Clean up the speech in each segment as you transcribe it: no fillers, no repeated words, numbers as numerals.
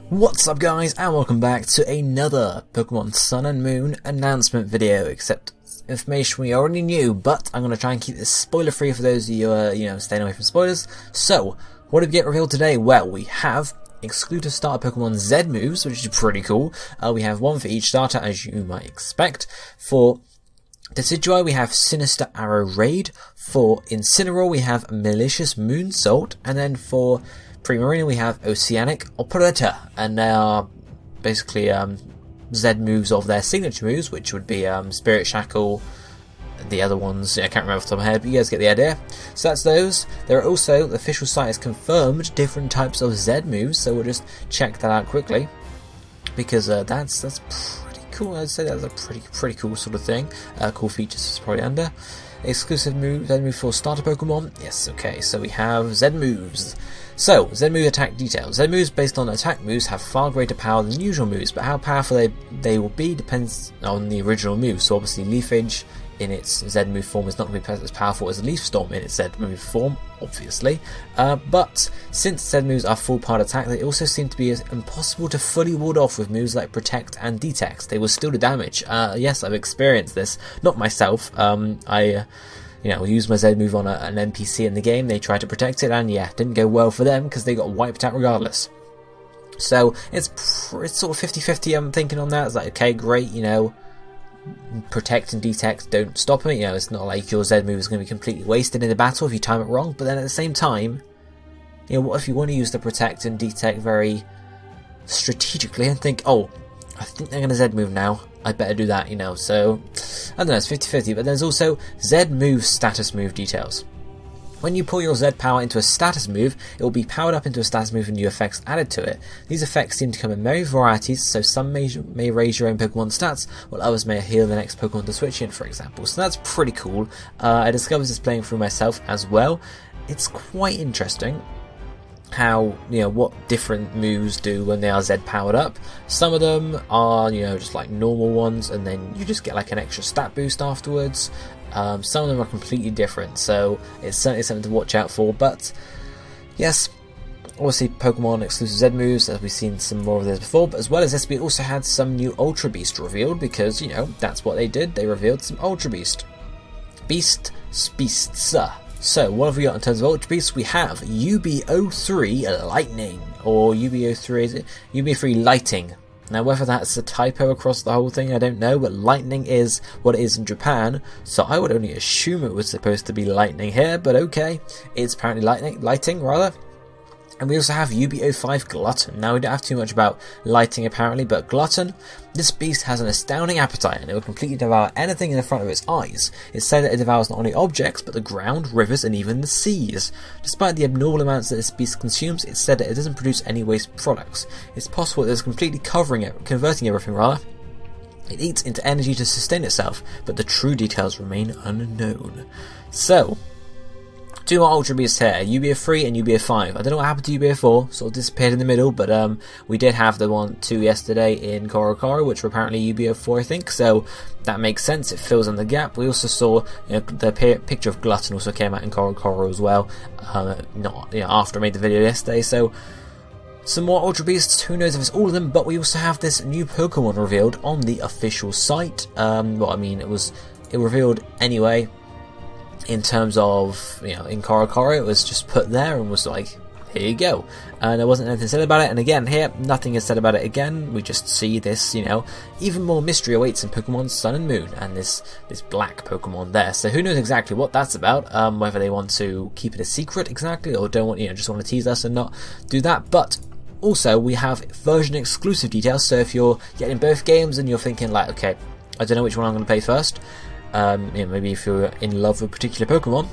What's up guys, and welcome back to another Pokemon Sun and Moon announcement video, except information we already knew, but I'm going to try and keep this spoiler free for those of you staying away from spoilers. So, what did we get revealed today? Well, we have exclusive starter Pokemon Z moves, which is pretty cool. We have one for each starter, as you might expect. For Decidueye, we have Sinister Arrow Raid. For Incineroar, we have Malicious Moonsault. And then for Primarina, we have Oceanic Operator. And they are basically Z moves of their signature moves, which would be Spirit Shackle. The other ones, I can't remember off the top of my head, but you guys get the idea. So that's those. There are also, the official site has confirmed different types of Z moves, so we'll just check that out quickly. Because that's pretty cool. I'd say that's a pretty cool sort of thing. Cool features is probably under. Exclusive move, Z move for starter Pokemon. Yes, okay, so we have Z moves. So, Z move attack details. Z moves based on attack moves have far greater power than usual moves, but how powerful they will be depends on the original move. So obviously Leafage in its Z move form is not going to be as powerful as Leaf Storm in its Z move form, obviously. But since Z moves are full part attack, they also seem to be impossible to fully ward off with moves like Protect and Detect. They will still do damage. Yes, I've experienced this. Not myself. I used my Z move on an NPC in the game. They tried to protect it, and yeah, didn't go well for them because they got wiped out regardless. So it's sort of 50-50. I'm thinking on that. It's like, okay, great, Protect and Detect don't stop it. It's not like your Z move is going to be completely wasted in a battle if you time it wrong. But then at the same time, what if you want to use the Protect and Detect very strategically and think, oh, I think they're going to Z move now, I better do that, So, I don't know, it's 50-50. But there's also Z move status move details. When you pull your Z power into a status move, it will be powered up into a status move with new effects added to it. These effects seem to come in many varieties, so some may raise your own Pokemon stats, while others may heal the next Pokemon to switch in, for example. So that's pretty cool. I discovered this playing through myself as well. It's quite interesting how, what different moves do when they are Z powered up. Some of them are, just like normal ones, and then you just get like an extra stat boost afterwards. Some of them are completely different, so it's certainly something to watch out for. But yes, obviously Pokemon exclusive Z moves, as we've seen some more of this before. But as well as this, we also had some new Ultra Beast revealed, because that's what they did. They revealed some Ultra Beasts. So what have we got in terms of Ultra Beasts? We have UB03 Lightning, or UB03, is it? UB3 Lighting. Now, whether that's a typo across the whole thing, I don't know, but lightning is what it is in Japan, so I would only assume it was supposed to be lightning here, but okay, it's apparently lighting rather. And we also have UB05 Glutton. Now, we don't have too much about lighting apparently, but Glutton, this beast has an astounding appetite and it will completely devour anything in the front of its eyes. It's said that it devours not only objects, but the ground, rivers, and even the seas. Despite the abnormal amounts that this beast consumes, it's said that it doesn't produce any waste products. It's possible that it's completely converting everything rather. It eats into energy to sustain itself, but the true details remain unknown. So, two more Ultra Beasts here, UB03 and UB05. I don't know what happened to UB04, sort of disappeared in the middle, but we did have the two yesterday in Korokoro, which were apparently UB04, I think, so that makes sense, it fills in the gap. We also saw, the picture of Glutton also came out in Korokoro as well, after I made the video yesterday, so some more Ultra Beasts, who knows if it's all of them, but we also have this new Pokemon revealed on the official site. It revealed anyway. In terms of, in Korokoro, it was just put there and was like, here you go. And there wasn't anything said about it. And again, here, nothing is said about it again. We just see this, even more mystery awaits in Pokemon Sun and Moon. And this black Pokemon there. So who knows exactly what that's about. Whether they want to keep it a secret exactly, or don't want, just want to tease us and not do that. But also, we have version exclusive details. So if you're getting both games and you're thinking like, okay, I don't know which one I'm going to play first. Maybe if you're in love with a particular Pokemon,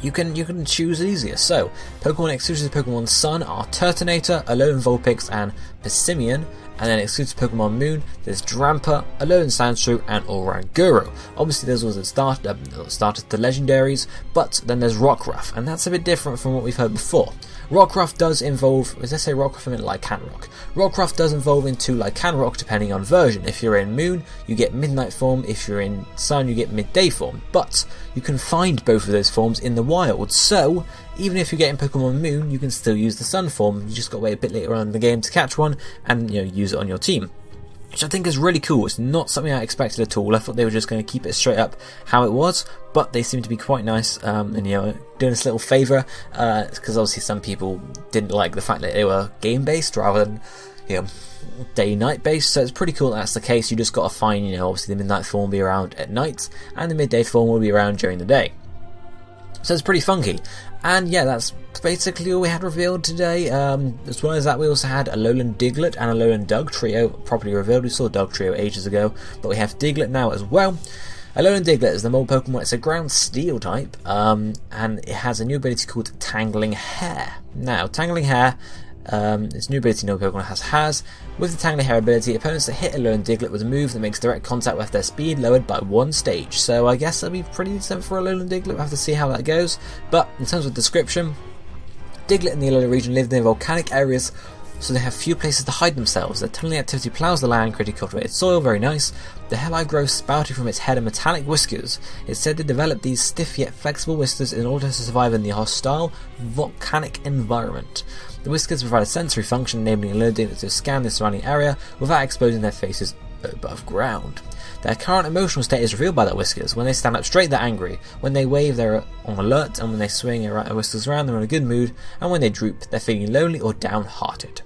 you can choose easier. So, Pokemon exclusive Pokemon Sun are Turtonator, Alolan Vulpix, and Passimian. And then exclusive Pokemon Moon, there's Drampa, Alolan Sandshrew, and Oranguru. Obviously, there's also started the legendaries, but then there's Rockruff, and that's a bit different from what we've heard before. Rockruff does involve, as I say Rockruff, I mean Lycanroc. Rockruff does evolve into Lycanroc depending on version. If you're in Moon, you get Midnight form. If you're in Sun, you get Midday form. But you can find both of those forms in the wild. So even if you're getting Pokemon Moon, you can still use the Sun form. You just got to wait a bit later on in the game to catch one and use it on your team, which I think is really cool. It's not something I expected at all. I thought they were just going to keep it straight up how it was, but they seem to be quite nice, and doing us a little favour, because obviously some people didn't like the fact that they were game based rather than day-night based, so it's pretty cool that that's the case. You just got to find, obviously the midnight form will be around at night, and the midday form will be around during the day. So it's pretty funky. And yeah, that's basically all we had revealed today. As well as that, we also had Alolan Diglett and Alolan Dugtrio properly revealed. We saw Dugtrio ages ago, but we have Diglett now as well. Alolan Diglett is the mold Pokemon. It's a ground steel type, and it has a new ability called Tangling Hair. Now, Tangling Hair, its new ability no Pokemon has. With the Tangling Hair ability, opponents that hit Alolan Diglett with a move that makes direct contact with their speed lowered by 1 stage. So I guess that'll be pretty decent for Alolan Diglett. We'll have to see how that goes. But in terms of description, Diglett in the Alola region live in volcanic areas, so they have few places to hide themselves. Their tunneling activity ploughs the land, creating cultivated soil, very nice. The hairline grows spouting from its head and metallic whiskers. It's said to develop these stiff yet flexible whiskers in order to survive in the hostile volcanic environment. The whiskers provide a sensory function, enabling Alolan Diglett to scan the surrounding area without exposing their faces above ground. Their current emotional state is revealed by their whiskers. When they stand up straight, they're angry. When they wave, they're on alert, and when they swing their whiskers around, they're in a good mood, and when they droop, they're feeling lonely or downhearted.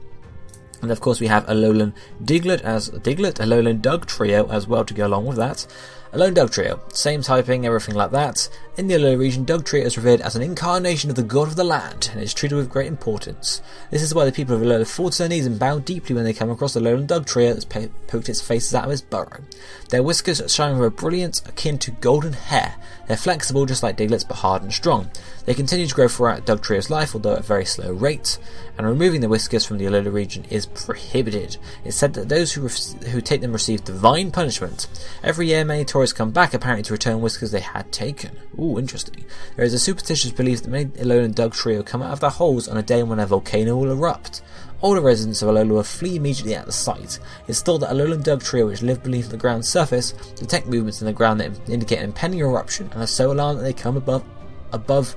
And of course we have Alolan Diglett as Diglett, Alolan Dugtrio as well to go along with that. Alolan Dugtrio, same typing, everything like that. In the Alola region, Dugtrio is revered as an incarnation of the god of the land and is treated with great importance. This is why the people of Alola fall to their knees and bow deeply when they come across Alolan Dugtrio that's poked its faces out of his burrow. Their whiskers shine with a brilliance akin to golden hair. They're flexible just like Diglett's but hard and strong. They continue to grow throughout Dugtrio's life, although at a very slow rate, and removing the whiskers from the Alola region is prohibited. It's said that those who take them receive divine punishment. Every year many tourists come back apparently to return whiskers they had taken. Ooh, interesting. There is a superstitious belief that many Alolan Dugtrio come out of their holes on a day when a volcano will erupt. Older residents of Alola will flee immediately at the sight. It's thought that Alolan Dugtrio, which live beneath the ground's surface, detect movements in the ground that indicate an impending eruption and are so alarmed that they come above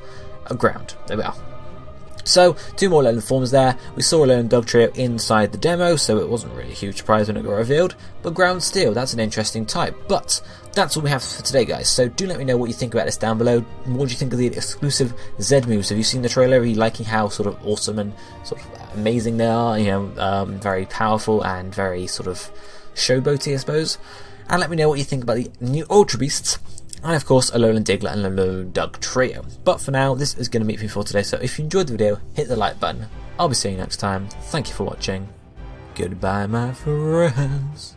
ground. There we are. So, 2 more Alolan forms there. We saw Alolan Dugtrio inside the demo, so it wasn't really a huge surprise when it got revealed. But Ground Steel, that's an interesting type. But that's all we have for today, guys. So do let me know what you think about this down below. What do you think of the exclusive Z moves? Have you seen the trailer? Are you liking how sort of awesome and sort of amazing they are? Very powerful and very sort of showboaty, I suppose. And let me know what you think about the new Ultra Beasts. And of course, Alolan Diglett and Alolan Dugtrio. But for now, this is going to be it for me for today. So if you enjoyed the video, hit the like button. I'll be seeing you next time. Thank you for watching. Goodbye, my friends.